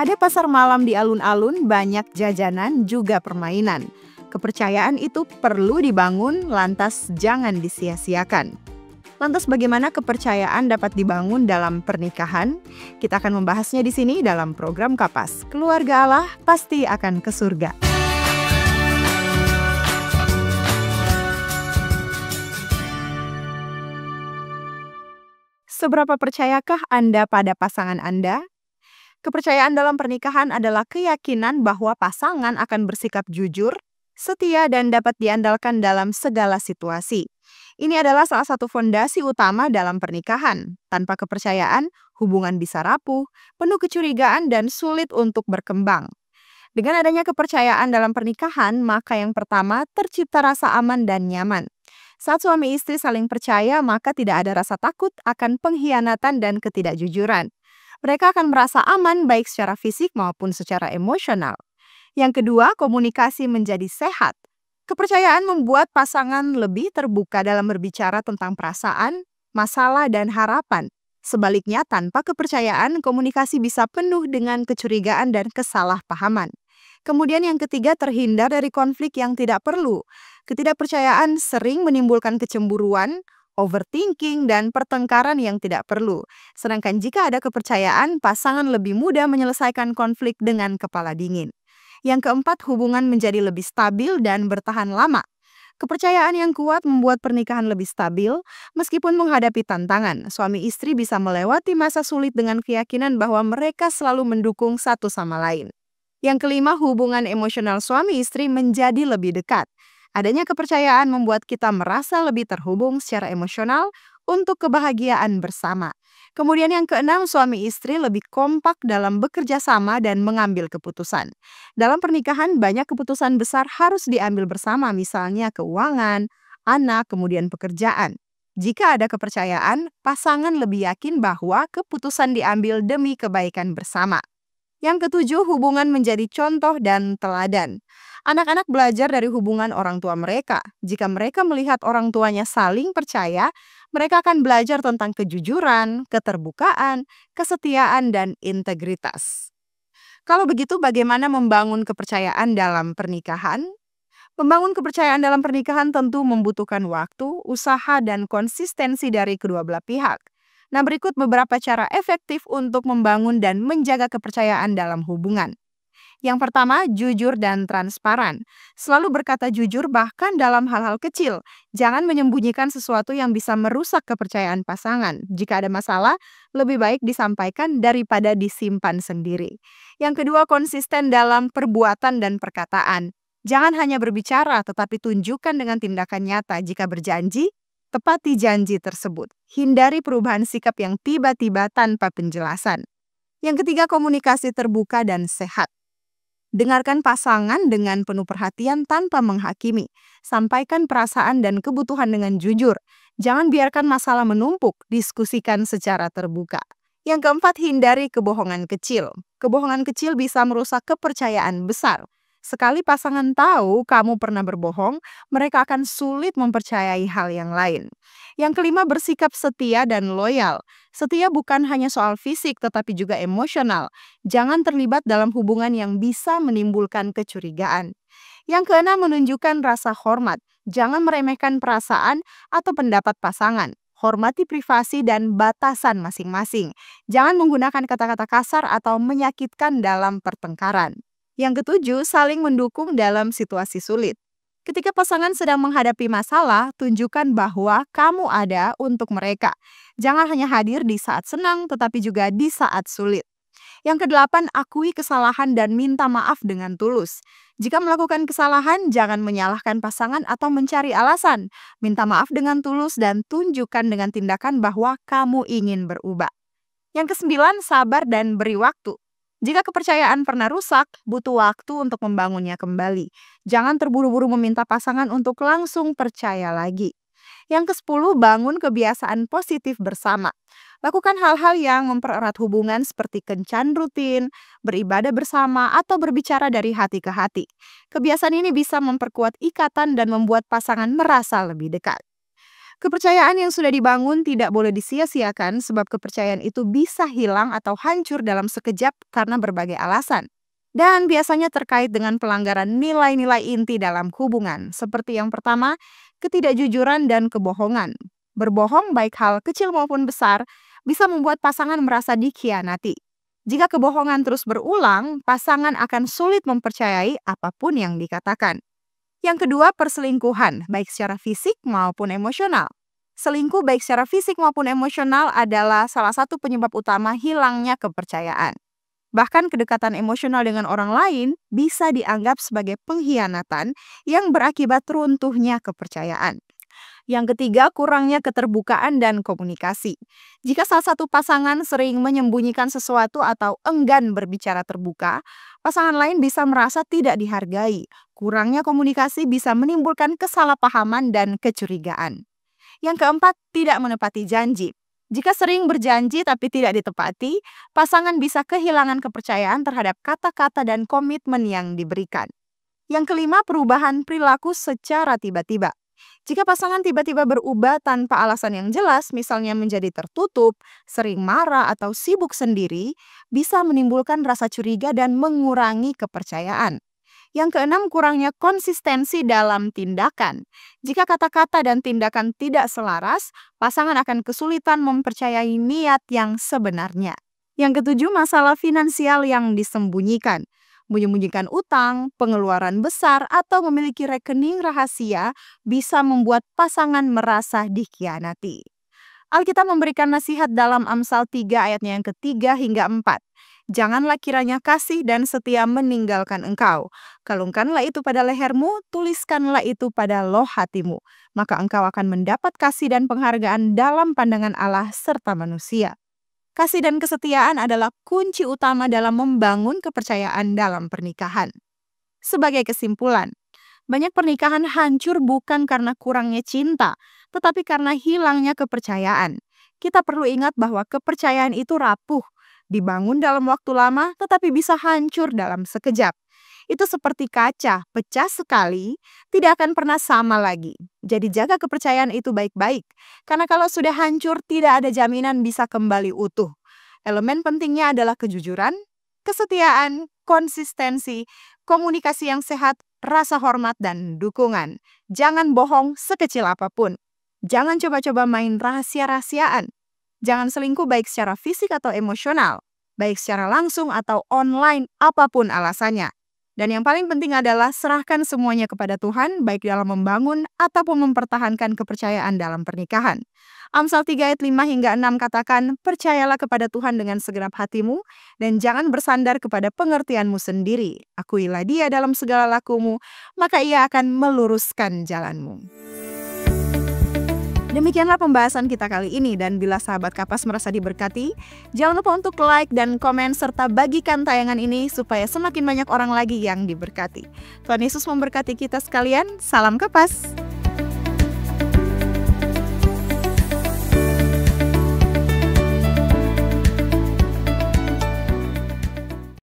Ada pasar malam di alun-alun, banyak jajanan juga permainan. Kepercayaan itu perlu dibangun, lantas jangan disia-siakan. Lantas bagaimana kepercayaan dapat dibangun dalam pernikahan? Kita akan membahasnya di sini dalam program Kapas. Keluarga Allah pasti akan ke surga. Seberapa percayakah Anda pada pasangan Anda? Kepercayaan dalam pernikahan adalah keyakinan bahwa pasangan akan bersikap jujur, setia, dan dapat diandalkan dalam segala situasi. Ini adalah salah satu fondasi utama dalam pernikahan. Tanpa kepercayaan, hubungan bisa rapuh, penuh kecurigaan, dan sulit untuk berkembang. Dengan adanya kepercayaan dalam pernikahan, maka yang pertama tercipta rasa aman dan nyaman. Saat suami istri saling percaya, maka tidak ada rasa takut akan pengkhianatan dan ketidakjujuran. Mereka akan merasa aman baik secara fisik maupun secara emosional. Yang kedua, komunikasi menjadi sehat. Kepercayaan membuat pasangan lebih terbuka dalam berbicara tentang perasaan, masalah, dan harapan. Sebaliknya, tanpa kepercayaan, komunikasi bisa penuh dengan kecurigaan dan kesalahpahaman. Kemudian yang ketiga, terhindar dari konflik yang tidak perlu. Ketidakpercayaan sering menimbulkan kecemburuan, overthinking, dan pertengkaran yang tidak perlu. Sedangkan jika ada kepercayaan, pasangan lebih mudah menyelesaikan konflik dengan kepala dingin. Yang keempat, hubungan menjadi lebih stabil dan bertahan lama. Kepercayaan yang kuat membuat pernikahan lebih stabil, meskipun menghadapi tantangan. Suami istri bisa melewati masa sulit dengan keyakinan bahwa mereka selalu mendukung satu sama lain. Yang kelima, hubungan emosional suami istri menjadi lebih dekat. Adanya kepercayaan membuat kita merasa lebih terhubung secara emosional untuk kebahagiaan bersama. Kemudian yang keenam, suami istri lebih kompak dalam bekerja sama dan mengambil keputusan. Dalam pernikahan, banyak keputusan besar harus diambil bersama, misalnya keuangan, anak, kemudian pekerjaan. Jika ada kepercayaan, pasangan lebih yakin bahwa keputusan diambil demi kebaikan bersama. Yang ketujuh, hubungan menjadi contoh dan teladan. Anak-anak belajar dari hubungan orang tua mereka. Jika mereka melihat orang tuanya saling percaya, mereka akan belajar tentang kejujuran, keterbukaan, kesetiaan, dan integritas. Kalau begitu, bagaimana membangun kepercayaan dalam pernikahan? Membangun kepercayaan dalam pernikahan tentu membutuhkan waktu, usaha, dan konsistensi dari kedua belah pihak. Nah, berikut beberapa cara efektif untuk membangun dan menjaga kepercayaan dalam hubungan. Yang pertama, jujur dan transparan. Selalu berkata jujur bahkan dalam hal-hal kecil. Jangan menyembunyikan sesuatu yang bisa merusak kepercayaan pasangan. Jika ada masalah, lebih baik disampaikan daripada disimpan sendiri. Yang kedua, konsisten dalam perbuatan dan perkataan. Jangan hanya berbicara, tetapi tunjukkan dengan tindakan nyata. Jika berjanji, tepati janji tersebut. Hindari perubahan sikap yang tiba-tiba tanpa penjelasan. Yang ketiga, komunikasi terbuka dan sehat. Dengarkan pasangan dengan penuh perhatian tanpa menghakimi. Sampaikan perasaan dan kebutuhan dengan jujur. Jangan biarkan masalah menumpuk, diskusikan secara terbuka. Yang keempat, hindari kebohongan kecil. Kebohongan kecil bisa merusak kepercayaan besar. Sekali pasangan tahu kamu pernah berbohong, mereka akan sulit mempercayai hal yang lain. Yang kelima, bersikap setia dan loyal. Setia bukan hanya soal fisik, tetapi juga emosional. Jangan terlibat dalam hubungan yang bisa menimbulkan kecurigaan. Yang keenam, menunjukkan rasa hormat. Jangan meremehkan perasaan atau pendapat pasangan. Hormati privasi dan batasan masing-masing. Jangan menggunakan kata-kata kasar atau menyakitkan dalam pertengkaran. Yang ketujuh, saling mendukung dalam situasi sulit. Ketika pasangan sedang menghadapi masalah, tunjukkan bahwa kamu ada untuk mereka. Jangan hanya hadir di saat senang, tetapi juga di saat sulit. Yang kedelapan, akui kesalahan dan minta maaf dengan tulus. Jika melakukan kesalahan, jangan menyalahkan pasangan atau mencari alasan. Minta maaf dengan tulus dan tunjukkan dengan tindakan bahwa kamu ingin berubah. Yang kesembilan, sabar dan beri waktu. Jika kepercayaan pernah rusak, butuh waktu untuk membangunnya kembali. Jangan terburu-buru meminta pasangan untuk langsung percaya lagi. Yang ke-10, bangun kebiasaan positif bersama. Lakukan hal-hal yang mempererat hubungan seperti kencan rutin, beribadah bersama, atau berbicara dari hati ke hati. Kebiasaan ini bisa memperkuat ikatan dan membuat pasangan merasa lebih dekat. Kepercayaan yang sudah dibangun tidak boleh disia-siakan sebab kepercayaan itu bisa hilang atau hancur dalam sekejap karena berbagai alasan. Dan biasanya terkait dengan pelanggaran nilai-nilai inti dalam hubungan. Seperti yang pertama, ketidakjujuran dan kebohongan. Berbohong baik hal kecil maupun besar bisa membuat pasangan merasa dikhianati. Jika kebohongan terus berulang, pasangan akan sulit mempercayai apapun yang dikatakan. Yang kedua, perselingkuhan, baik secara fisik maupun emosional. Selingkuh baik secara fisik maupun emosional adalah salah satu penyebab utama hilangnya kepercayaan. Bahkan kedekatan emosional dengan orang lain bisa dianggap sebagai pengkhianatan yang berakibat runtuhnya kepercayaan. Yang ketiga, kurangnya keterbukaan dan komunikasi. Jika salah satu pasangan sering menyembunyikan sesuatu atau enggan berbicara terbuka, pasangan lain bisa merasa tidak dihargai. Kurangnya komunikasi bisa menimbulkan kesalahpahaman dan kecurigaan. Yang keempat, tidak menepati janji. Jika sering berjanji tapi tidak ditepati, pasangan bisa kehilangan kepercayaan terhadap kata-kata dan komitmen yang diberikan. Yang kelima, perubahan perilaku secara tiba-tiba. Jika pasangan tiba-tiba berubah tanpa alasan yang jelas, misalnya menjadi tertutup, sering marah, atau sibuk sendiri, bisa menimbulkan rasa curiga dan mengurangi kepercayaan. Yang keenam, kurangnya konsistensi dalam tindakan. Jika kata-kata dan tindakan tidak selaras, pasangan akan kesulitan mempercayai niat yang sebenarnya. Yang ketujuh, masalah finansial yang disembunyikan. Menyembunyikan utang, pengeluaran besar, atau memiliki rekening rahasia bisa membuat pasangan merasa dikhianati. Alkitab memberikan nasihat dalam Amsal 3 ayatnya yang ketiga hingga 4. Janganlah kiranya kasih dan setia meninggalkan engkau. Kalungkanlah itu pada lehermu, tuliskanlah itu pada loh hatimu. Maka engkau akan mendapat kasih dan penghargaan dalam pandangan Allah serta manusia. Kasih dan kesetiaan adalah kunci utama dalam membangun kepercayaan dalam pernikahan. Sebagai kesimpulan, banyak pernikahan hancur bukan karena kurangnya cinta, tetapi karena hilangnya kepercayaan. Kita perlu ingat bahwa kepercayaan itu rapuh, dibangun dalam waktu lama, tetapi bisa hancur dalam sekejap. Itu seperti kaca, pecah sekali, tidak akan pernah sama lagi. Jadi jaga kepercayaan itu baik-baik, karena kalau sudah hancur, tidak ada jaminan bisa kembali utuh. Elemen pentingnya adalah kejujuran, kesetiaan, konsistensi, komunikasi yang sehat, rasa hormat, dan dukungan. Jangan bohong sekecil apapun. Jangan coba-coba main rahasia-rahasiaan. Jangan selingkuh baik secara fisik atau emosional, baik secara langsung atau online, apapun alasannya. Dan yang paling penting adalah serahkan semuanya kepada Tuhan, baik dalam membangun ataupun mempertahankan kepercayaan dalam pernikahan. Amsal 3 ayat 5 hingga 6 katakan, percayalah kepada Tuhan dengan segenap hatimu, dan jangan bersandar kepada pengertianmu sendiri. Akuilah Dia dalam segala lakumu, maka Ia akan meluruskan jalanmu. Demikianlah pembahasan kita kali ini, dan bila sahabat Kapas merasa diberkati, jangan lupa untuk like dan komen serta bagikan tayangan ini supaya semakin banyak orang lagi yang diberkati. Tuhan Yesus memberkati kita sekalian. Salam Kapas.